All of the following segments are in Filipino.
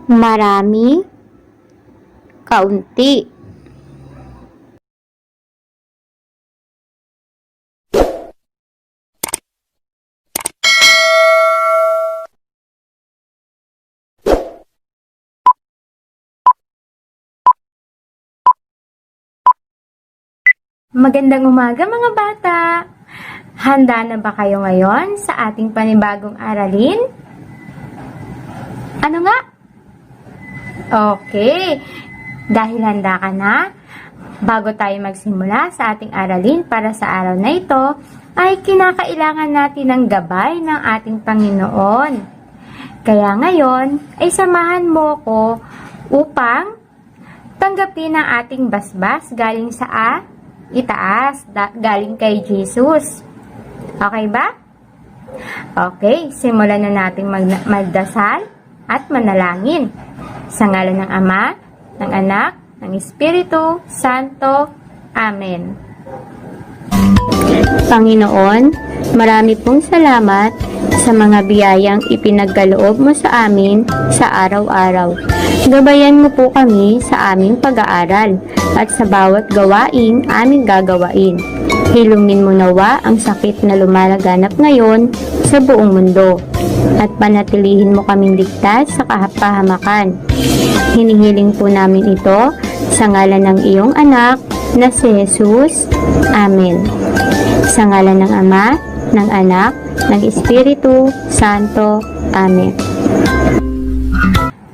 marami, kaunti. Magandang umaga mga bata! Handa na ba kayo ngayon sa ating panibagong aralin? Ano nga? Okay, dahil handa ka na, bago tayo magsimula sa ating aralin para sa araw na ito, ay kinakailangan natin ng gabay ng ating Panginoon. Kaya ngayon, ay samahan mo ko upang tanggapin ang ating basbas galing sa itaas, galing kay Jesus. Okay ba? Okay, simulan na natin magdasal at manalangin. Sa ngalan ng Ama, ng Anak, ng Espiritu Santo. Amen. Panginoon, marami pong salamat sa mga biyayang ipinagkaloob mo sa amin sa araw-araw. Gabayan mo po kami sa aming pag-aaral at sa bawat gawain aming gagawain. Hilumin mo nawa ang sakit na lumalaganap ngayon sa buong mundo at panatilihin mo kaming ligtas sa kapahamakan. Hinihiling po namin ito sa ngalan ng iyong anak na si Jesus. Amen. Sa ngalan ng Ama, ng Anak, ng Espiritu Santo. Amen.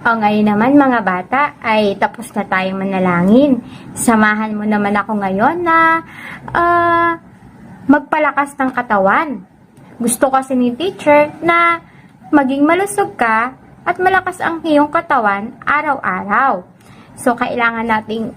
O ngayon naman mga bata ay tapos na tayong manalangin. Samahan mo naman ako ngayon na magpalakas ng katawan. Gusto kasi ni teacher na maging malusog ka at malakas ang iyong katawan araw-araw. So kailangan nating,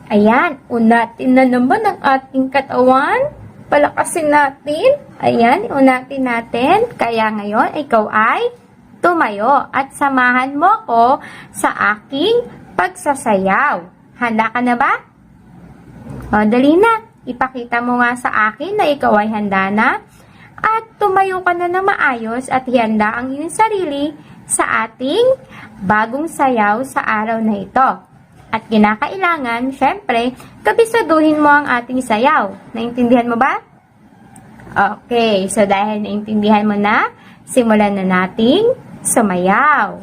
unatin na naman ang ating katawan. Palakasin natin. Ayan, unatin natin. Kaya ngayon, ikaw ay tumayo at samahan mo ko sa aking pagsasayaw. Handa ka na ba? O, dali na. Ipakita mo nga sa akin na ikaw ay handa na at tumayo ka na maayos at ihanda ang iyong sarili sa ating bagong sayaw sa araw na ito. At kinakailangan, syempre, kabisaduhin mo ang ating sayaw. Naintindihan mo ba? Okay, so dahil naintindihan mo na, simulan na nating sumayaw.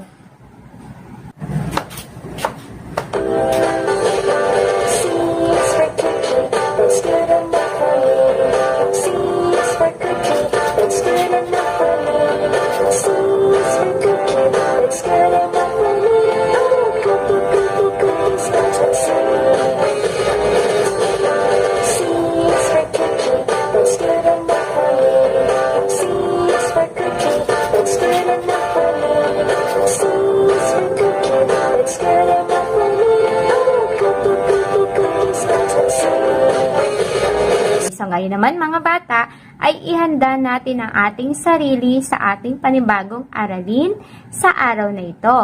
So ngayon naman mga bata ay ihanda natin ang ating sarili sa ating panibagong aralin sa araw na ito.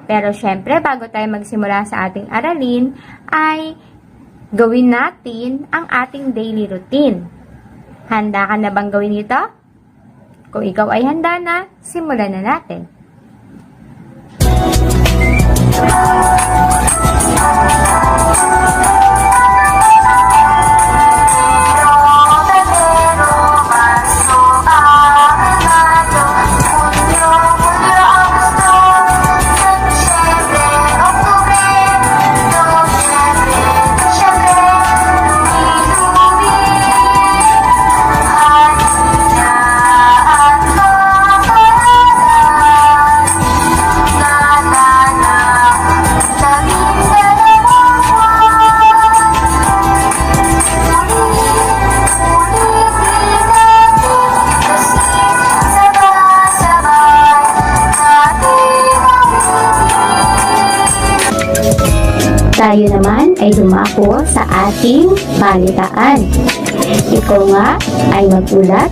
Pero syempre bago tayo magsimula sa ating aralin ay gawin natin ang ating daily routine. Handa ka na bang gawin ito? Kung ikaw ay handa na, simulan na natin. Tayo naman ay dumako sa ating balitaan. Ikaw nga ay magulat.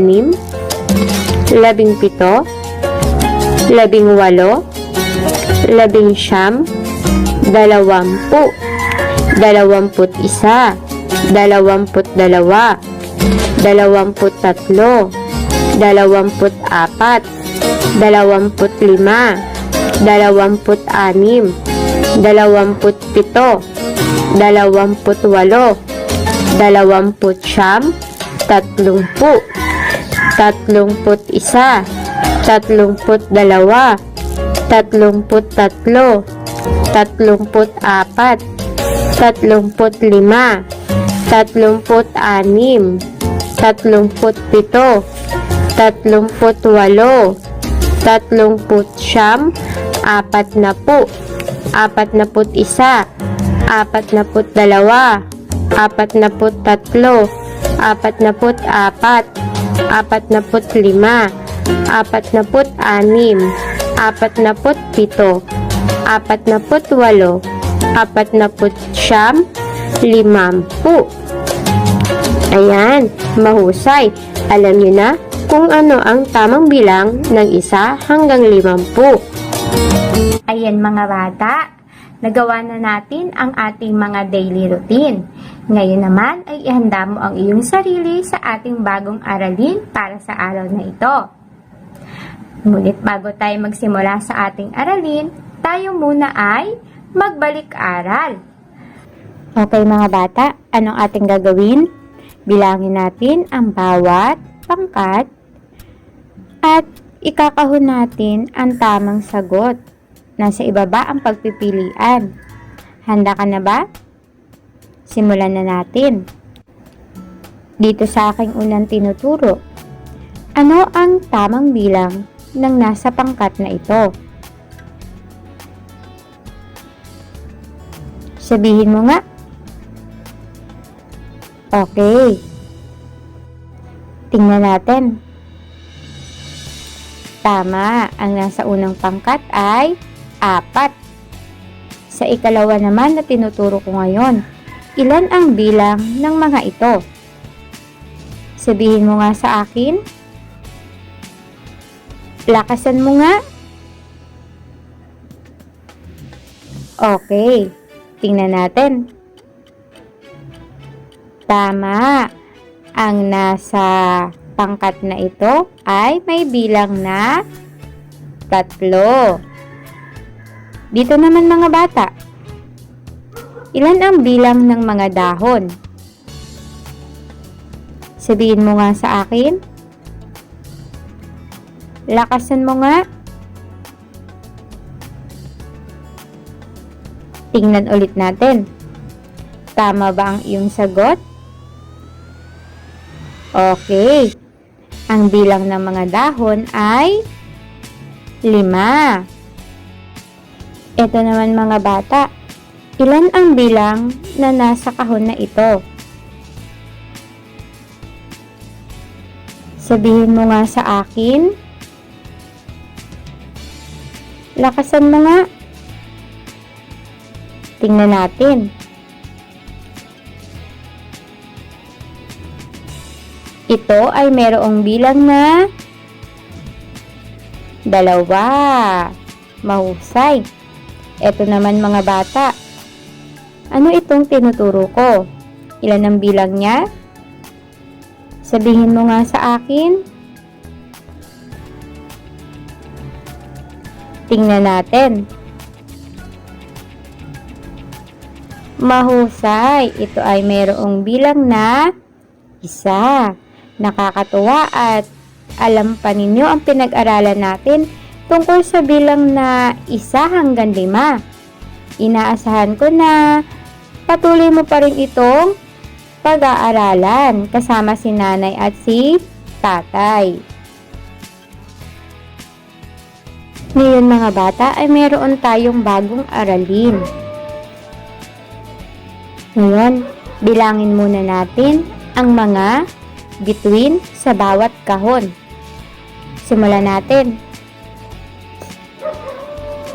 6, 17, 18, 19, 20, 21, 22, 23, 24, 25, 26, 27, 28, 29, 30, 31, 32, 33, 34, 35, 36, 37, 38, 39, 40, 41, 42, 43, 44, 45, 46, 47, 48, 49, 50. Ayan, mahusay. Alam niyo na kung ano ang tamang bilang ng 1 hanggang 50. Ayan mga bata, nagawa na natin ang ating mga daily routine. Ngayon naman ay ihanda mo ang iyong sarili sa ating bagong aralin para sa araw na ito. Ngunit bago tayo magsimula sa ating aralin, tayo muna ay magbalik-aral. Okay mga bata, anong ating gagawin? Bilangin natin ang bawat pangkat at ikakahon natin ang tamang sagot. Nasa ibaba ang pagpipilian. Handa ka na ba? Simulan na natin. Dito sa aking unang tinuturo, ano ang tamang bilang ng nasa pangkat na ito? Sabihin mo nga. Okay. Tingnan natin. Tama, ang nasa unang pangkat ay 4. Sa ikalawa naman na tinuturo ko ngayon, ilan ang bilang ng mga ito? Sabihin mo nga sa akin. Lakasan mo nga. Okay, tingnan natin. Tama. Ang nasa pangkat na ito ay may bilang na 3. Dito naman mga bata, ilan ang bilang ng mga dahon? Sabihin mo nga sa akin. Lakasan mo nga. Tingnan ulit natin. Tama ba ang iyong sagot? Okay. Ang bilang ng mga dahon ay 5. Ito naman mga bata. Ilan ang bilang na nasa kahon na ito? Sabihin mo nga sa akin. Lakasan mo nga. Tingnan natin. Ito ay mayroong bilang na 2. Mahusay. Ito naman mga bata. Ano itong tinuturo ko? Ilan ang bilang niya? Sabihin mo nga sa akin. Tingnan natin. Mahusay. Ito ay mayroong bilang na 1. Nakakatuwa at alam pa ninyo ang pinag-aralan natin tungkol sa bilang na 1 hanggang 5. Inaasahan ko na patuloy mo pa rin itong pag-aaralan kasama si nanay at si tatay. Ngayon mga bata ay meron tayong bagong aralin. Ngayon, bilangin muna natin ang mga bituin sa bawat kahon. Simulan natin.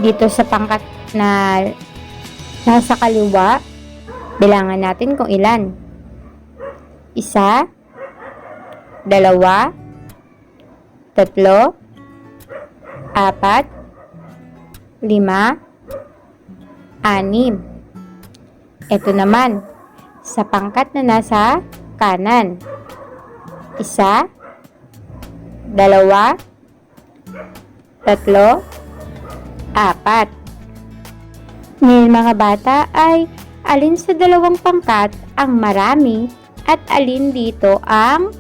Dito sa pangkat na nasa kaliwa, bilangan natin kung ilan. 1, 2, 3, 4, 5, 6. Ito naman, sa pangkat na nasa kanan. 1, 2, 3, 4. Ngayon mga bata ay alin sa dalawang pangkat ang marami at alin dito ang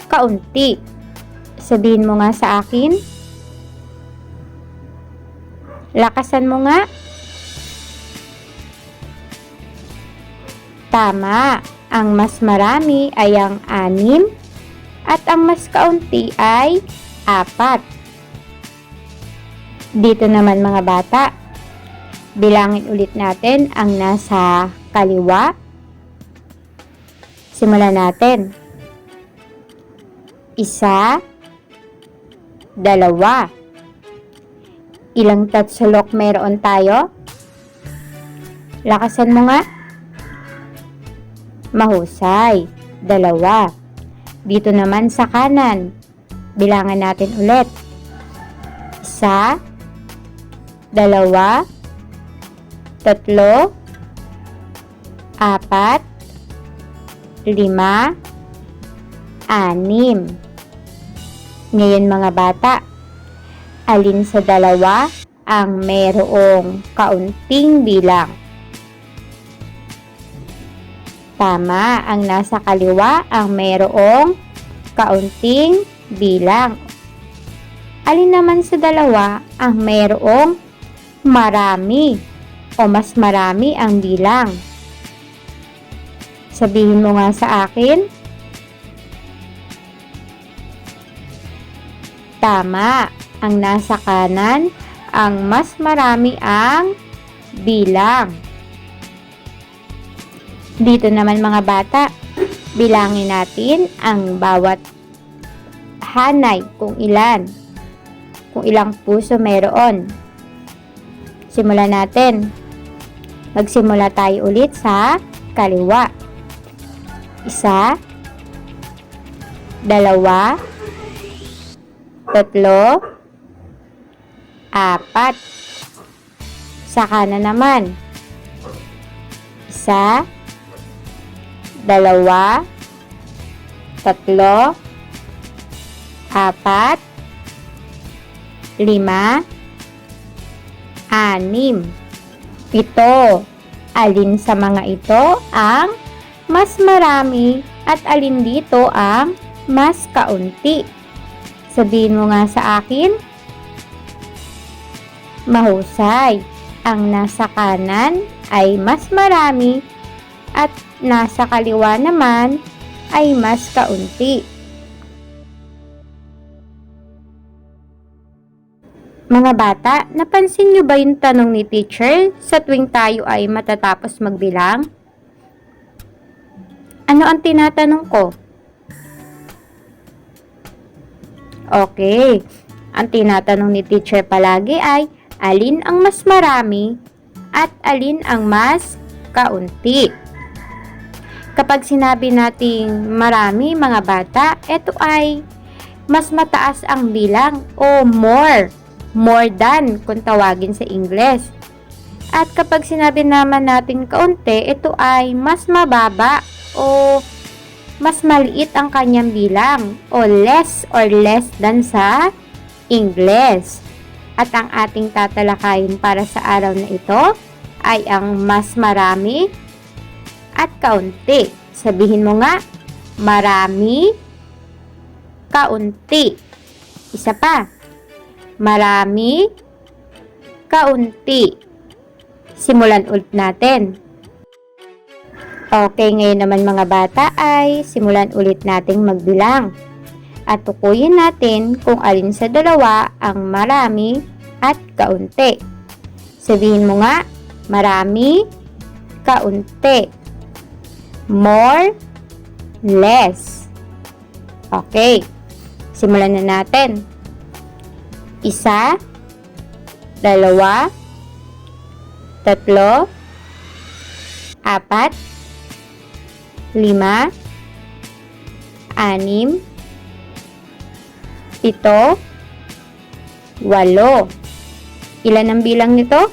kaunti? Sabihin mo nga sa akin. Lakasan mo nga. Tama. Ang mas marami ay ang 6 at ang mas kaunti ay 4. Dito naman mga bata, bilangin ulit natin ang nasa kaliwa. Simulan natin. 1, 2. Ilang tatsulok meron tayo? Lakasan mo nga. Mahusay. 2. Dito naman sa kanan, bilangan natin ulit. 1, 2, 3, 4, 5, 6. Ngayon mga bata, alin sa dalawa ang mayroong kaunting bilang? Tama, ang nasa kaliwa ang mayroong kaunting bilang. Alin naman sa dalawa ang mayroong marami o mas marami ang bilang? Sabihin mo nga sa akin. Tama, ang nasa kanan ang mas marami ang bilang. Dito naman mga bata, bilangin natin ang bawat hanay kung ilan. Kung ilang puso mayroon. Simulan natin. Magsimula tayo ulit sa kaliwa. 1, 2, 3, 4. Sa kanan naman. 1, dalawa, tatlo, apat, lima, anim, pito. Alin sa mga ito ang mas marami at alin dito ang mas kaunti? Sabihin mo nga sa akin. Mahusay. Ang nasa kanan ay mas marami at nasa kaliwa naman ay mas kaunti. Mga bata, napansin niyo ba yung tanong ni teacher sa tuwing tayo ay matatapos magbilang? Ano ang tinatanong ko? Okay, ang tinatanong ni teacher palagi ay alin ang mas marami at alin ang mas kaunti. Kapag sinabi nating marami mga bata, ito ay mas mataas ang bilang o more. More than kung tawagin sa Ingles. At kapag sinabi naman natin kaunti, ito ay mas mababa o mas maliit ang kanyang bilang o less than sa Ingles. At ang ating tatalakayin para sa araw na ito ay ang mas marami at kaunti. Sabihin mo nga, marami, kaunti. Isa pa. Marami, kaunti. Simulan ulit natin. Okay, ngayon naman mga bata ay simulan ulit nating magbilang. At tukuyin natin kung alin sa dalawa ang marami at kaunti. Sabihin mo nga, marami, kaunti. More, less. Okay, simulan na natin. Isa, dalawa, tatlo, apat, lima, anim, pito, walo. Ilan ang bilang nito?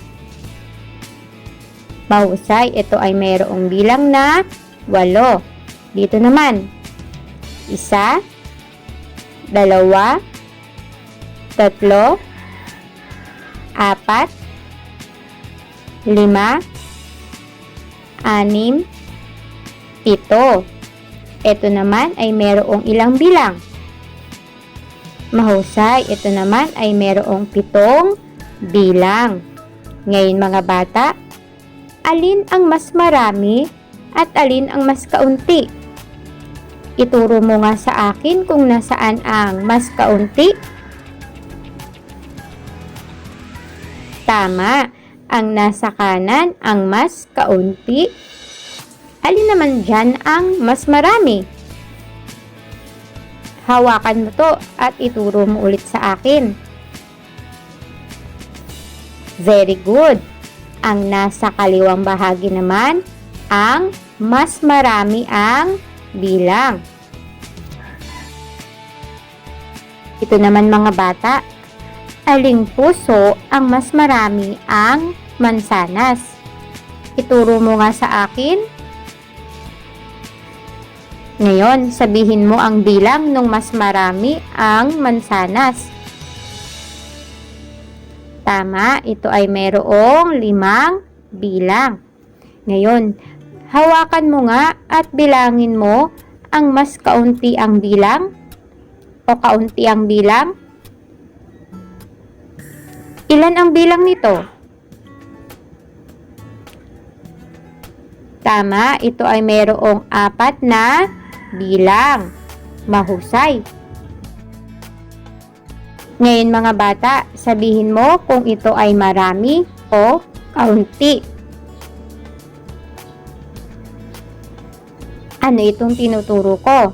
Mahusay, ito ay mayroong bilang na 8. Dito naman, isa, dalawa, tatlo, apat, lima, anim, pito. Ito naman ay mayroong ilang bilang? Mahusay, ito naman ay mayroong 7 bilang. Ngayon mga bata, alin ang mas marami at alin ang mas kaunti? Ituro mo nga sa akin kung nasaan ang mas kaunti. Tama, ang nasa kanan ang mas kaunti. Alin naman dyan ang mas marami? Hawakan mo to at ituro mo ulit sa akin. Very good. Ang nasa kaliwang bahagi naman ang mas marami ang bilang. Ito naman mga bata, aling puso ang mas marami ang mansanas? Ituro mo nga sa akin. Ngayon, sabihin mo ang bilang ng mas marami ang mansanas. Tama, ito ay mayroong 5 bilang. Ngayon, hawakan mo nga at bilangin mo ang mas kaunti ang bilang o kaunti ang bilang. Ilan ang bilang nito? Tama, ito ay mayroong 4 na bilang. Mahusay. Ngayon mga bata, sabihin mo kung ito ay marami o kaunti. Ano itong tinuturo ko?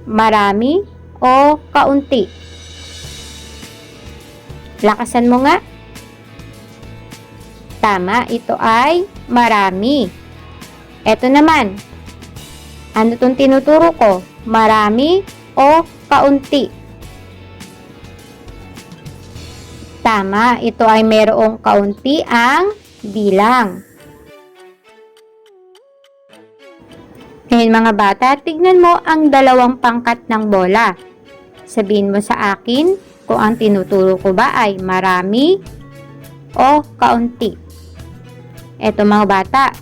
Marami o kaunti? Lakasan mo nga. Tama, ito ay marami. Ito naman. Ano itong tinuturo ko? Marami o kaunti? Tama, ito ay mayroong kaunti ang bilang. Ngayon mga bata, tignan mo ang dalawang pangkat ng bola. Sabihin mo sa akin kung ang tinuturo ko ba ay marami o kaunti. Eto mga bata,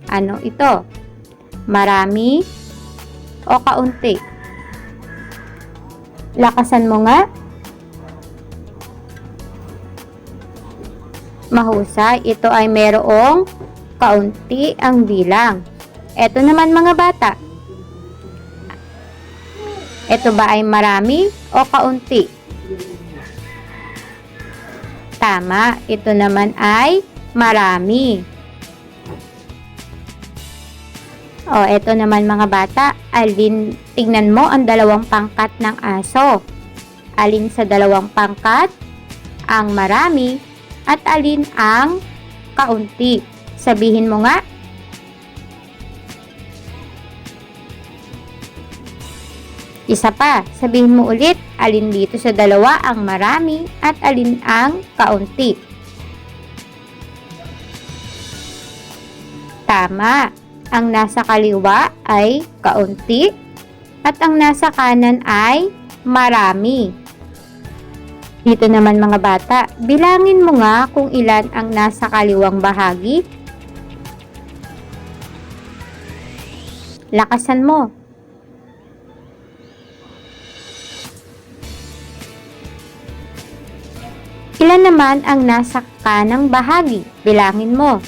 ano ito? Marami o kaunti? Lakasan mo nga. Mahusay, ito ay merong kaunti ang bilang. Eto naman mga bata. Ito ba ay marami o kaunti? Tama, ito naman ay marami. O, eto naman mga bata, tignan mo ang dalawang pangkat ng aso. Alin sa dalawang pangkat ang marami at alin ang kaunti? Sabihin mo nga. Isa pa, sabihin mo ulit, alin dito sa dalawa ang marami at alin ang kaunti? Tama, ang nasa kaliwa ay kaunti at ang nasa kanan ay marami. Dito naman mga bata, bilangin mo nga kung ilan ang nasa kaliwang bahagi. Lakasan mo. Ilan naman ang nasa kanang bahagi? Bilangin mo.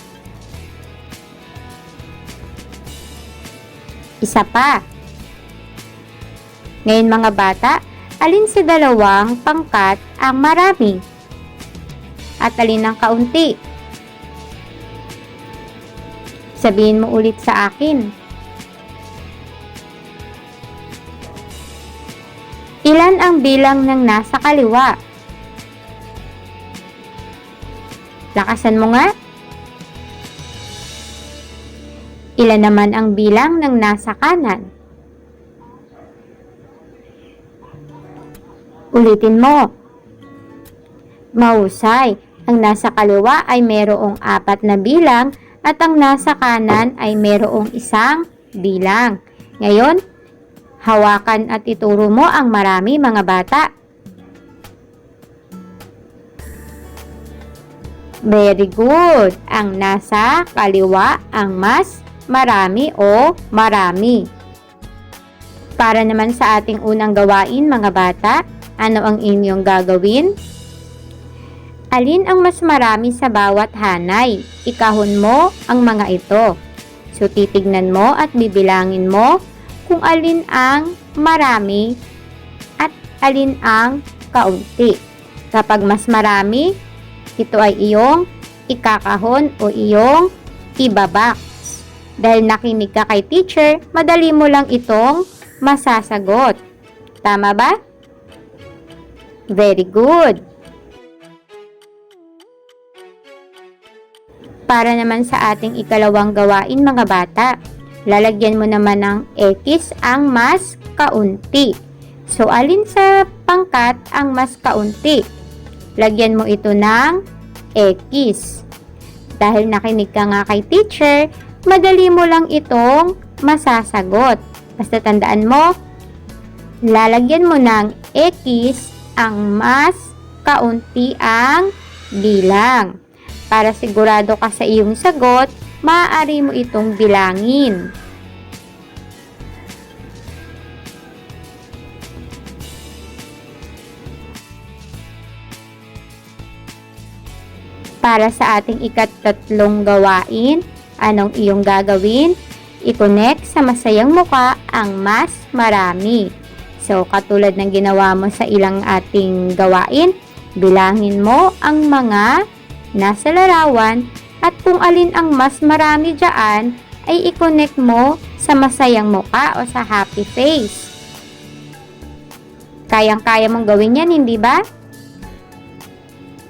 Isa pa. Ngayon mga bata, alin sa dalawang pangkat ang marami? At alin ang kaunti? Sabihin mo ulit sa akin. Ilan ang bilang ng nasa kaliwa? Lakasan mo nga. Ilan naman ang bilang ng nasa kanan? Ulitin mo. Mahusay. Ang nasa kaliwa ay mayroong 4 na bilang at ang nasa kanan ay mayroong 1 bilang. Ngayon, hawakan at ituro mo ang marami mga bata. Very good. Ang nasa kaliwa ang mas marami o marami. Para naman sa ating unang gawain mga bata, ano ang inyong gagawin? Alin ang mas marami sa bawat hanay? Ikahon mo ang mga ito. So titignan mo at bibilangin mo kung alin ang marami at alin ang kaunti. Kapag mas marami, ito ay iyong ikakahon o iyong ibabox. Dahil nakinig ka kay teacher, madali mo lang itong masasagot. Tama ba? Very good. Para naman sa ating ikalawang gawain mga bata, lalagyan mo naman ng X ang mas kaunti. So, alin sa pangkat ang mas kaunti? Lagyan mo ito ng X. Dahil nakinig ka nga kay teacher, madali mo lang itong masasagot. Basta tandaan mo, lalagyan mo ng X ang mas kaunti ang bilang. Para sigurado ka sa iyong sagot, maaari mo itong bilangin. Para sa ating ikatatlong gawain, anong iyong gagawin? I-connect sa masayang muka ang mas marami. So, katulad ng ginawa mo sa ilang ating gawain, bilangin mo ang mga nasa larawan at kung alin ang mas marami dyan, ay i-connect mo sa masayang muka o sa happy face. Kayang-kaya mong gawin yan, hindi ba?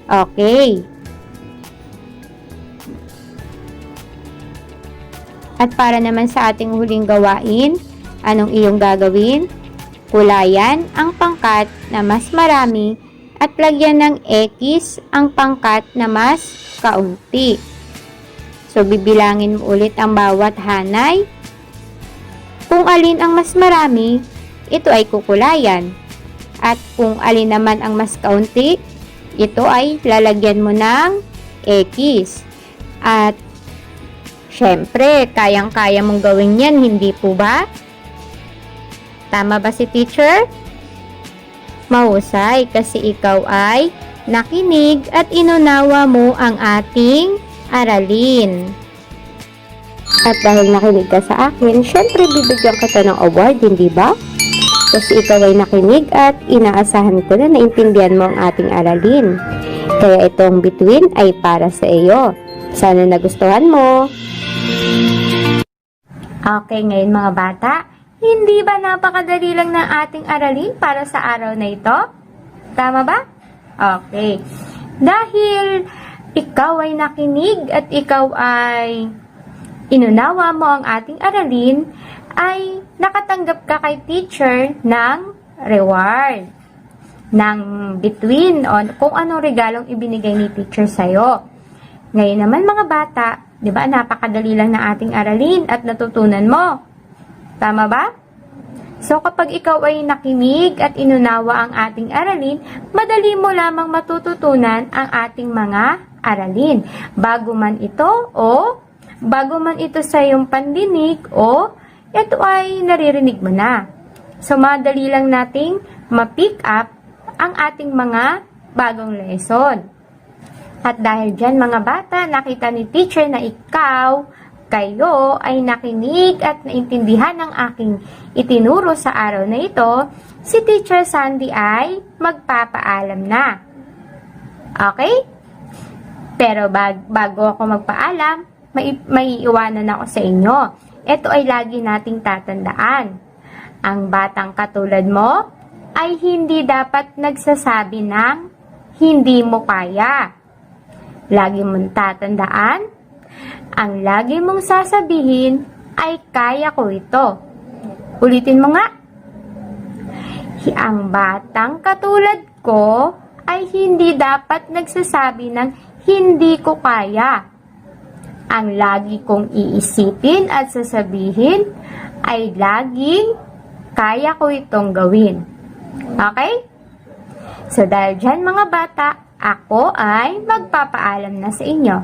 Okay. At para naman sa ating huling gawain, anong iyong gagawin? Kulayan ang pangkat na mas marami at lagyan ng X ang pangkat na mas kaunti. So, bibilangin mo ulit ang bawat hanay Kung alin ang mas marami, ito ay kukulayan. At kung alin naman ang mas kaunti, ito ay lalagyan mo ng X. At syempre, kayang-kaya mong gawin yan, hindi po ba? Tama ba si teacher? Mahusay kasi ikaw ay nakinig at inunawa mo ang ating aralin. At dahil nakinig ka sa akin, syempre bibigyan kita ng award, hindi ba? Kasi ikaw ay nakinig at inaasahan ko na naintindihan mo ang ating aralin. Kaya itong bituin ay para sa iyo. Sana nagustuhan mo. Okay, ngayon mga bata, hindi ba napakadali lang ng ating aralin para sa araw na ito? Tama ba? Okay. Dahil ikaw ay nakinig at ikaw ay inunawa mo ang ating aralin, ay nakatanggap ka kay teacher ng reward, ng bituin, o kung anong regalong ibinigay ni teacher sa'yo. Ngayon naman mga bata, di ba napakadali lang ng ating aralin at natutunan mo? Tama ba? So kapag ikaw ay nakinig at inunawa ang ating aralin, madali mo lamang matututunan ang ating mga aralin. Bago man ito sa iyong pandinig o ito ay naririnig mo na. So madali lang nating ma-pick up ang ating mga bagong lesson. At dahil dyan mga bata, nakita ni teacher na kayo ay nakinig at naintindihan ng aking itinuro sa araw na ito, si Teacher Sandy ay magpapaalam na. Okay? Pero bago ako magpaalam, may iwanan ako sa inyo. Ito ay lagi nating tatandaan. Ang batang katulad mo ay hindi dapat nagsasabi ng hindi mo kaya. Lagi mong tatandaan, ang lagi mong sasabihin ay kaya ko ito. Ulitin mo nga. Ang batang katulad ko ay hindi dapat nagsasabi ng hindi ko kaya. Ang lagi kong iisipin at sasabihin ay laging kaya ko itong gawin. Okay? So dahil dyan mga bata, ako ay magpapaalam na sa inyo.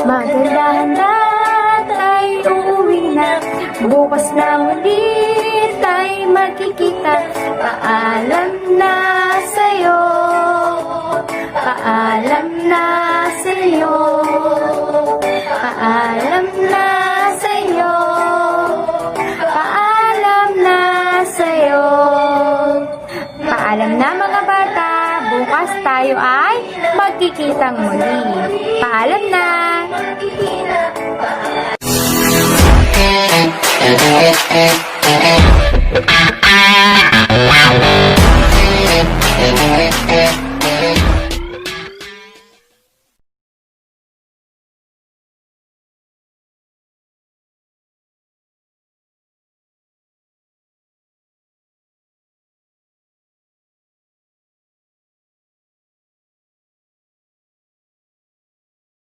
Maganda-handa tayo uuwi na. Bukas na ulit tayo magkikita. Paalam na sa'yo. Paalam na sa'yo. Paalam na sa'yo. Paalam na sa'yo. Paalam na mga bata. Bukas tayo ay magkikitang muli. Paalam na.